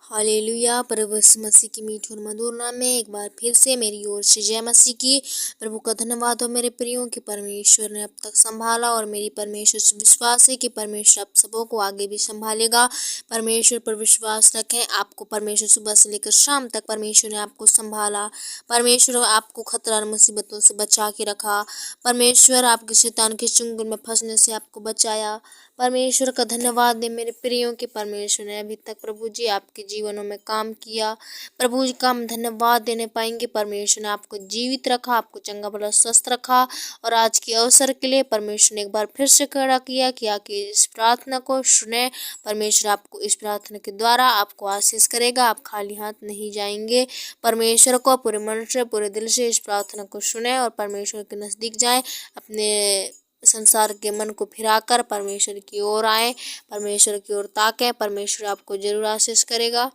Hallelujah. प्रभु यीशु मसीह की मीठी और मधुर नाम में एक बार फिर से मेरी ओर से जय मसीह की। प्रभु का धन्यवाद हो मेरे प्रियों कि परमेश्वर ने अब तक संभाला और मेरी परमेश्वर से विश्वास है कि परमेश्वर आप सबों को आगे भी संभालेगा। परमेश्वर पर विश्वास रखें। आपको परमेश्वर सुबह से लेकर शाम तक परमेश्वर ने आपको संभाला। परमेश्वर आपको खतरा और मुसीबतों से बचा के रखा। परमेश्वर आपके शैतान के चुंगल में फंसने से आपको बचाया। परमेश्वर का धन्यवाद दे मेरे प्रियों कि परमेश्वर ने अभी तक प्रभु जी आपके जीवनों में काम किया। प्रभु जी का हम धन्यवाद देने पाएंगे। परमेश्वर ने आपको जीवित रखा, आपको चंगा भला स्वस्थ रखा और आज के अवसर के लिए परमेश्वर ने एक बार फिर से खड़ा किया कि आके इस प्रार्थना को सुने। परमेश्वर आपको इस प्रार्थना के द्वारा आपको आशीष करेगा। आप खाली हाथ नहीं जाएंगे। परमेश्वर को पूरे मन से पूरे दिल से इस प्रार्थना को सुने और परमेश्वर के नजदीक जाएं। अपने संसार के मन को फिराकर परमेश्वर की ओर आए, परमेश्वर की ओर ताकें। परमेश्वर आपको जरूर आशीष करेगा।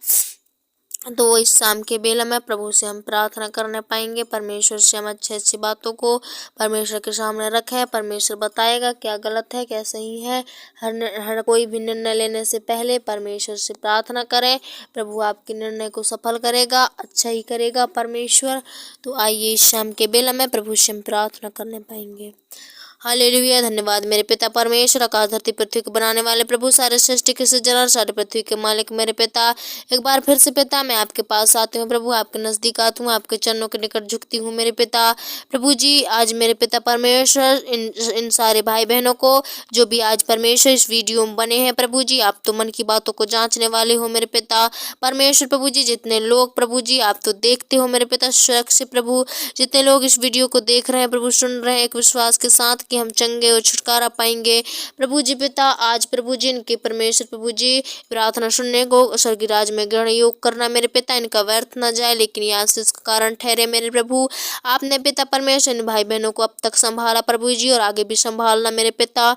तो इस शाम के बेला में प्रभु से हम प्रार्थना करने पाएंगे। परमेश्वर से हम अच्छी अच्छी बातों को परमेश्वर के सामने रखें। परमेश्वर बताएगा क्या गलत है क्या सही है। हर कोई भी निर्णय लेने से पहले परमेश्वर से प्रार्थना करें। प्रभु आपके निर्णय को सफल करेगा, अच्छा ही करेगा परमेश्वर। तो आइए इस शाम के बेला में प्रभु से हम प्रार्थना करने पाएंगे। हालेलुया। धन्यवाद मेरे पिता परमेश्वर, आकाश धरती पृथ्वी को बनाने वाले प्रभु, सारे सृष्टि के सृजनहार, सारे पृथ्वी के मालिक मेरे पिता। एक बार फिर से पिता मैं आपके पास आती हूँ प्रभु, आपके नजदीक आती हूँ, आपके चरणों के निकट झुकती हूँ मेरे पिता। प्रभु जी आज मेरे पिता परमेश्वर इन सारे भाई बहनों को जो भी आज परमेश्वर इस वीडियो में बने हैं प्रभु जी, आप तो मन की बातों को जांचने वाले हो मेरे पिता परमेश्वर। प्रभु जी जितने लोग प्रभु जी आप तो देखते हो मेरे पिता सुरक्षित प्रभु, जितने लोग इस वीडियो को देख रहे हैं प्रभु, सुन रहे हैं एक विश्वास के साथ कि हम चंगे और छुटकारा पाएंगे प्रभु जी पिता। आज प्रभु जी इनके परमेश्वर प्रभु जी प्रार्थना सुनने को स्वर्गीय राज में ग्रहण योग करना मेरे पिता, इनका व्यर्थ न जाए लेकिन ये आशीष का कारण ठहरे मेरे प्रभु। आपने पिता परमेश्वर इन भाई बहनों को अब तक संभाला प्रभु जी और आगे भी संभालना मेरे पिता।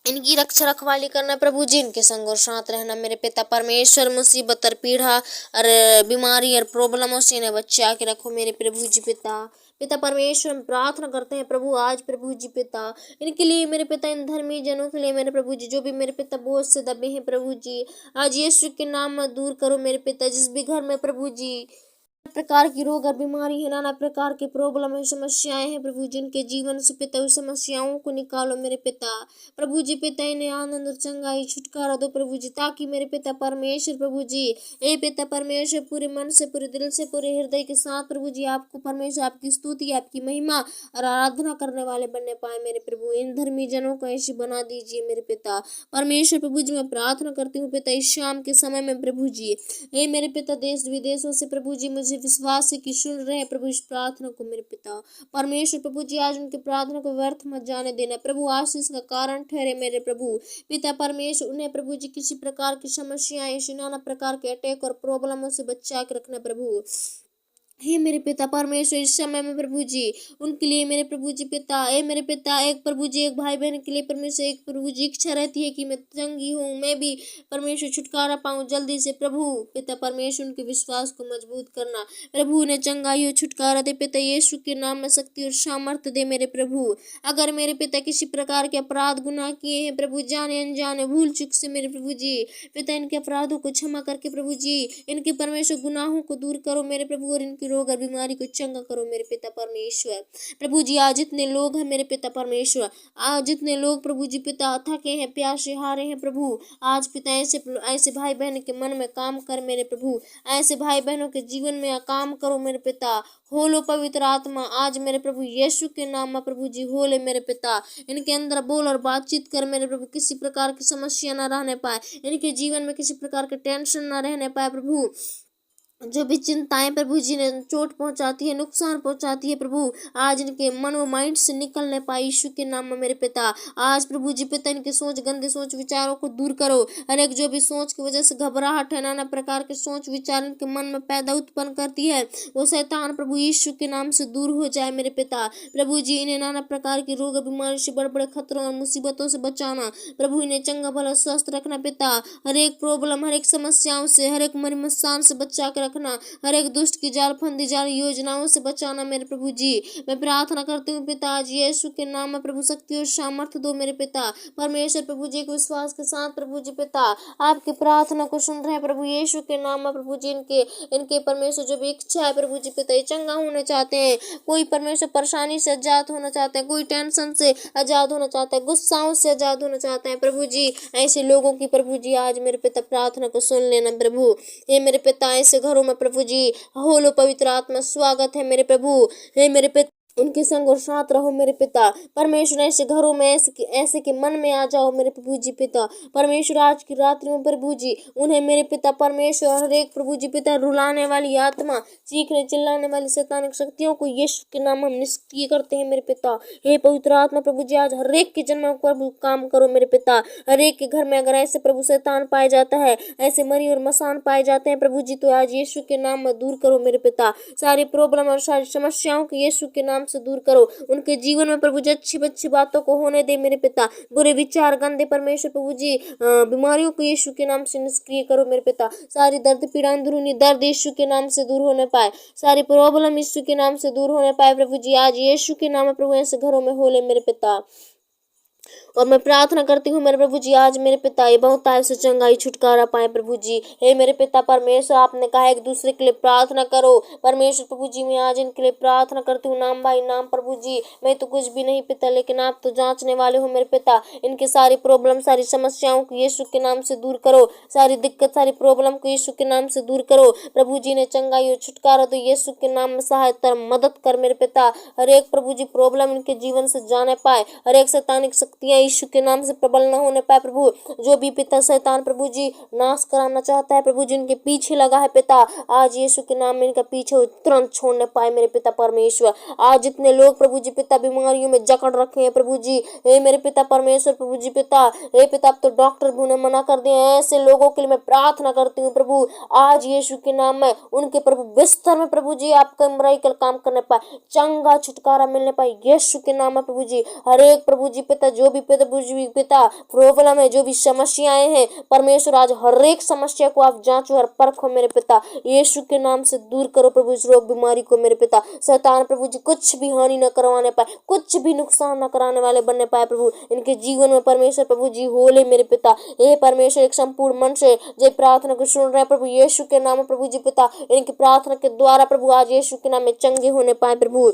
इनकी रक्षा रखवाली करना प्रभु जी, इनके संग और साथ रहना मेरे पिता परमेश्वर। मुसीबत और पीड़ा और बीमारी और प्रॉब्लमों से इन्हें बचा के रखो मेरे प्रभु जी पिता। पिता परमेश्वर हम प्रार्थना करते हैं प्रभु आज प्रभु जी पिता इनके लिए मेरे पिता, इन धर्मी जनों के लिए मेरे प्रभु जी जो भी मेरे पिता बोझ से दबे हैं प्रभु जी, आज यीशु के नाम में दूर करो मेरे पिता। जिस भी घर में प्रभु जी प्रकार की रोग और बीमारी है, नाना प्रकार की प्रॉब्लम है, समस्याएं हैं प्रभु, जिनके जीवन से पिता उस समस्याओं को निकालो मेरे पिता प्रभु जी पिता। इन्हें आनंद और चंगाई छुटकारा दो प्रभु जी, ताकि मेरे पिता परमेश्वर प्रभु जी ए पिता परमेश्वर पूरे मन से पूरे दिल से पूरे हृदय के साथ प्रभु जी आपको परमेश्वर आपकी स्तुति आपकी महिमा और आराधना करने वाले बनने पाए मेरे प्रभु। इन धर्मी जनों को ऐसे बना दीजिए मेरे पिता परमेश्वर प्रभु जी। मैं प्रार्थना करती हूँ पिता इस शाम के समय में प्रभु जी ए मेरे पिता देश विदेशों से प्रभु जी मुझे विश्वास है कि सुन रहे हैं प्रभु इस प्रार्थना को मेरे पिता परमेश्वर प्रभु जी। आज उनकी प्रार्थना को व्यर्थ मत जाने देना प्रभु, आशीष का कारण ठहरे मेरे प्रभु पिता परमेश्वर। उन्हें प्रभु जी किसी प्रकार की समस्याएं नाना प्रकार के अटैक और प्रॉब्लमों से बचा के रखना प्रभु हे मेरे पिता परमेश्वर। इस समय में प्रभु जी उनके लिए मेरे प्रभु जी पिता ए मेरे पिता एक प्रभु जी एक भाई बहन के लिए परमेश्वर एक प्रभु जी इच्छा रहती है कि मैं चंगी हूँ, मैं भी परमेश्वर छुटकारा पाऊँ जल्दी से प्रभु पिता परमेश्वर। उनके विश्वास को मजबूत करना प्रभु, उन्हें चंगाई और छुटकारा दे पिता यीशु के नाम में शक्ति और सामर्थ्य दे मेरे प्रभु। अगर मेरे पिता किसी प्रकार के अपराध गुनाह किए हैं प्रभु जाने अनजाने भूल चुक से मेरे प्रभु जी पिता, इनके अपराधों को क्षमा करके प्रभु जी इनके परमेश्वर गुनाहों को दूर करो मेरे प्रभु और इनकी रोग और बीमारी को चंगा करो मेरे पिता परमेश्वर। प्रभु जी आज जितने लोग हैं मेरे पिता परमेश्वर, आज जितने लोग प्रभु जी पिता थके हैं प्यासे हारे हैं प्रभु, आज पिता ऐसे भाई बहन के मन में काम कर मेरे प्रभु, ऐसे भाई बहनों के जीवन में काम करो मेरे पिता। हो लो पवित्र आत्मा आज मेरे प्रभु यीशु के नाम में प्रभु जी हो ले मेरे पिता। इनके अंदर बोल और बातचीत कर मेरे प्रभु, किसी प्रकार की समस्या न रहने पाए, इनके जीवन में किसी प्रकार के टेंशन न रहने पाए प्रभु। जो भी चिंताएं प्रभु जी ने चोट पहुंचाती है नुकसान पहुंचाती है प्रभु, आज इनके मन व माइंड से निकलने पाए यीशु के नाम में मेरे पिता। आज प्रभु जी पिता इनके सोच गंदे सोच विचारों को दूर करो। हर एक जो भी सोच की वजह से घबराहट है, नाना प्रकार के सोच विचार इनके मन में पैदा उत्पन्न करती है, वो शैतान प्रभु यीशु के नाम से दूर हो जाए मेरे पिता प्रभु जी। इन्हें नाना प्रकार की रोग बीमारी से बड़े बड़े खतरों और मुसीबतों से बचाना प्रभु, इन्हें चंगा भला स्वस्थ रखना पिता। हर एक प्रॉब्लम हर एक समस्याओं से हर एक मरी मसान से बचा कर रखना, हर एक दुष्ट की जाल फंदी जाल योजनाओं से बचाना मेरे प्रभु जी। मैं प्रार्थना करती हूँ पिता, आज यीशु के नाम में प्रभु शक्ति और सामर्थ्य दो मेरे पिता परमेश्वर। प्रभु जी को विश्वास के साथ प्रभु जी पिता आपकी प्रार्थना को सुन रहे हैं प्रभु यीशु के नाम में प्रभु जी। इनके परमेश्वर जो भी इच्छा है प्रभु जी पिता, ये चंगा होना चाहते हैं, कोई परमेश्वर परेशानी से आजाद होना चाहते हैं, कोई टेंशन से आजाद होना चाहता है, गुस्साओं से आजाद होना चाहते हैं प्रभु जी। ऐसे लोगों की प्रभु जी आज मेरे पिता प्रार्थना को सुन लेना प्रभु। हे मेरे पिता ऐसे घरों में प्रभु जी हो लो पवित्र आत्मा स्वागत है मेरे प्रभु। हे मेरे पिता उनके संग और साथ रहो मेरे पिता परमेश्वर। ऐसे घरों में ऐसे के मन में आ जाओ मेरे प्रभु जी पिता परमेश्वर। आज की रात्रि में प्रभु जी उन्हें मेरे पिता परमेश्वर हर एक प्रभु जी पिता रुलाने वाली आत्मा, चीखने चिल्लाने वाली शैतानिक शक्तियों को यीशु के नाम हम निष्क्रिय करते हैं मेरे पिता। हे पवित्र आत्मा प्रभु जी आज हर एक के जन्म प्रभु काम करो मेरे पिता। हर एक के घर में अगर ऐसे प्रभु शैतान पाया जाता है, ऐसे मरी और मसान पाए जाते हैं प्रभु जी, तो आज यीशु के नाम में दूर करो मेरे पिता। सारी प्रॉब्लम और सारी समस्याओं को यीशु के नाम से दूर करो। उनके जीवन में प्रभु जी अच्छी बातों को होने दे मेरे पिता। बुरे विचार गंदे परमेश्वर प्रभु जी बीमारियों को यीशु के नाम से निष्क्रिय करो मेरे पिता। सारी दर्द पीड़ा अंदरूनी दर्द यीशु के नाम से दूर होने पाए, सारी प्रॉब्लम यीशु के नाम से दूर होने पाए प्रभु जी। आज यीशु के नाम में प्रभु ऐसे घरों में हो ले मेरे पिता। और मैं प्रार्थना करती हूँ मेरे प्रभु जी आज मेरे पिता ये बहुत आय से चंगाई छुटकारा पाए प्रभु जी। हे मेरे पिता परमेश्वर आपने कहा एक दूसरे के लिए प्रार्थना करो परमेश्वर प्रभु जी। मैं आज इनके लिए प्रार्थना करती हूँ नाम भाई नाम प्रभु जी। मैं तो कुछ भी नहीं पिता, लेकिन आप तो जांचने वाले हो मेरे पिता। इनके सारी प्रॉब्लम सारी समस्याओं को यीशु के नाम से दूर करो, सारी दिक्कत सारी प्रॉब्लम को यीशु के नाम से दूर करो प्रभु जी। ने चंगाई और छुटकारा तो यीशु के नाम में सहायता मदद कर मेरे पिता। हर एक प्रभु जी प्रॉब्लम इनके जीवन से जाने पाए, हर एक शैतानिक शक्तियां यीशु के नाम से प्रबल न होने पाए प्रभु। जो भी पिता शैतान प्रभु जी नाश कराना चाहता है प्रभु जी इनके पीछे लगा है पिता, आज यीशु के नाम में इनका पीछे तुरंत छोड़ने पाए मेरे पिता परमेश्वर। आज जितने लोग प्रभु जी पिता बीमारियों में जकड़ रखे हैं प्रभु जी, हे मेरे पिता परमेश्वर प्रभु जी पिता, हे पिता अब तो डॉक्टर भी उन्हें मना कर दिए हैं, ऐसे लोगों के लिए मैं प्रार्थना करती हूँ प्रभु। आज यीशु के नाम में उनके प्रभु बिस्तर में प्रभु जी आपका मिराकल काम करने पाए, चंगा छुटकारा मिलने पाए यीशु के नाम में प्रभु जी। हर एक प्रभु जी पिता जो भी पिता प्रॉब्लम है, जो भी समस्याएं हैं परमेश्वर, आज हर एक समस्या को आप जांचो और परखो मेरे पिता यीशु के नाम से दूर करो प्रभु इस रोग बीमारी को मेरे पिता। शैतान प्रभु जी कुछ भी हानि न करवाने पाए, कुछ भी नुकसान न कराने वाले बनने पाए प्रभु इनके जीवन में परमेश्वर प्रभु जी होले मेरे पिता। हे परमेश्वर एक संपूर्ण मन से जो प्रार्थना को सुन रहे हैं प्रभु यीशु के नाम में प्रभु जी पिता, इनकी प्रार्थना के द्वारा प्रभु आज यीशु के नाम में चंगे होने पाए प्रभु।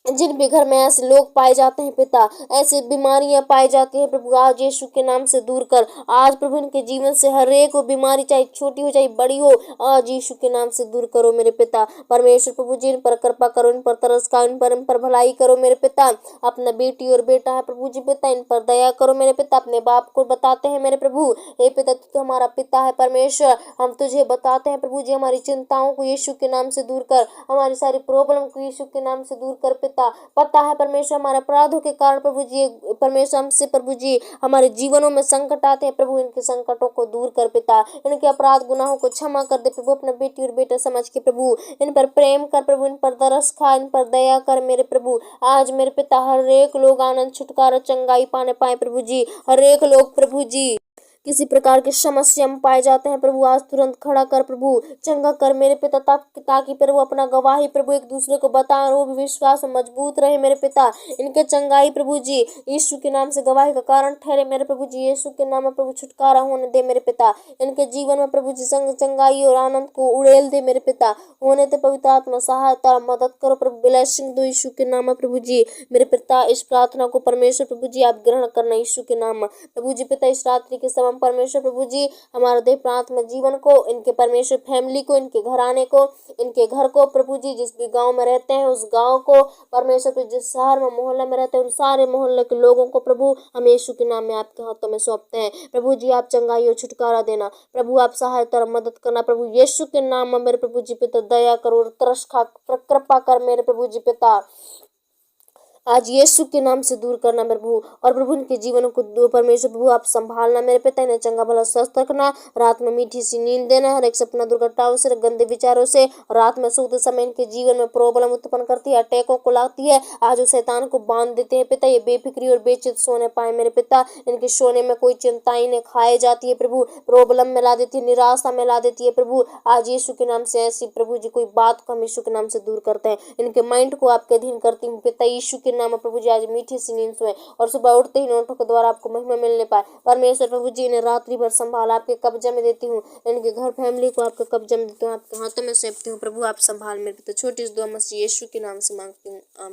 जिन भी घर में ऐसे लोग पाए जाते हैं पिता, ऐसी बीमारियां पाई जाती हैं प्रभु, आज यीशु के नाम से दूर कर। आज प्रभु इनके जीवन से हर एक बीमारी चाहे छोटी हो चाहे बड़ी हो, आज यीशु के नाम से दूर करो मेरे पिता परमेश्वर प्रभु जी। इन पर कृपा करो, इन पर तरस खाओ, इन पर भलाई करो मेरे पिता। अपना बेटी और बेटा है प्रभु जी पिता, इन पर दया करो मेरे पिता। अपने बाप को बताते हैं मेरे प्रभु, हे पिता तू तो हमारा पिता है परमेश्वर, हम तुझे बताते हैं प्रभु जी हमारी चिंताओं को यीशु के नाम से दूर कर, हमारी सारी प्रॉब्लम को यीशु के नाम से दूर कर पिता। पता है परमेश्वर हमारे अपराधों के कारण प्रभु जी परमेश्वर हमसे प्रभु जी हमारे जीवनों में संकट आते हैं प्रभु, इनके संकटों को दूर कर पिता, इनके अपराध गुनाहों को क्षमा कर दे प्रभु। अपने बेटी और बेटा समझ के प्रभु इन पर प्रेम कर प्रभु, इन पर तरस खा, इन पर दया कर मेरे प्रभु। आज मेरे पिता हर एक लोग आनंद छुटकारा चंगाई पाने पाए प्रभु जी। हर एक लोग प्रभु जी किसी प्रकार की समस्या में पाए जाते हैं प्रभु, आज तुरंत खड़ा कर प्रभु, चंगा कर मेरे पिता, ताकि प्रभु अपना गवाही प्रभु एक दूसरे को बताएं और वो भी विश्वास में मजबूत रहे मेरे पिता। इनके चंगाई प्रभु जी यीशु के नाम से गवाही का कारण ठहरे मेरे प्रभु जी। यीशु के नाम में प्रभु छुटकारा होने दे मेरे पिता, इनके जीवन में प्रभु जी चंगाई और आनंद को उड़ेल दे मेरे पिता। होने दे पवित्र आत्मा सहायता मदद करो प्रभु, ब्लेसिंग दो यीशु के नाम में प्रभु जी मेरे पिता। इस प्रार्थना को परमेश्वर प्रभु जी आप ग्रहण करना यीशु के नाम में प्रभु जी पिता। इस रात्रि के समय परमेश्वर प्रभु जी हमारे देह प्रांत में जीवन को, इनके परमेश्वर फैमिली को, इनके घराने को, इनके घर को प्रभु जी, जिस भी गांव में रहते हैं उस गांव को परमेश्वर प्रभु, जिस शहर में मोहल्ले में रहते हैं उन सारे मोहल्ले के लोगों को प्रभु हम यीशु के नाम में आपके हाथों में सौंपते हैं प्रभु जी। आप चंगाई और छुटकारा देना प्रभु, आप सहायता और मदद करना प्रभु यीशु के नाम में मेरे प्रभु जी पिता। दया करो, तरस खा, कृपा कर मेरे प्रभु जी पिता। आज यीशु के नाम से दूर करना मेरे प्रभु, और प्रभु इनके जीवन को परमेश्वर प्रभु आप संभालना मेरे पिता, इन्हें चंगा भला स्वस्थ रखना, रात में मीठी सी नींद देना, हर एक सपना दुर्घटनाओं से, गंदे विचारों से, रात में सोते समय इनके जीवन में प्रॉब्लम उत्पन्न करती है, अटैकों को लाती है, आज उस शैतान को बांध देते हैं पिता। ये बेफिक्री और बेचित सोने पाए मेरे पिता, इनके सोने में कोई चिंता इन्हें खाए जाती है प्रभु, प्रॉब्लम में ला देती है, निराशा में ला देती है प्रभु। आज यीशु के नाम से ऐसी प्रभु जी कोई बात को हम यीशु के नाम से दूर करते हैं, इनके माइंड को आपके अधीन करती हूँ पिता यीशु के नाम में प्रभु जी। आज मीठी सी नींद सोए और सुबह उठते ही नोटों के द्वारा आपको महिमा मिलने पाए परमेश्वर प्रभु जी। इन्हें रात्रि भर संभाल आपके कब्जे में देती हूँ, इनके घर फैमिली को आपके कब्जे में देती हूँ, आपके हाथों में सौंपती हूँ प्रभु। आप संभाल मेरे पिता। छोटी सी दुआ मसीह यीशु के नाम से मांगती हूँ, आमीन।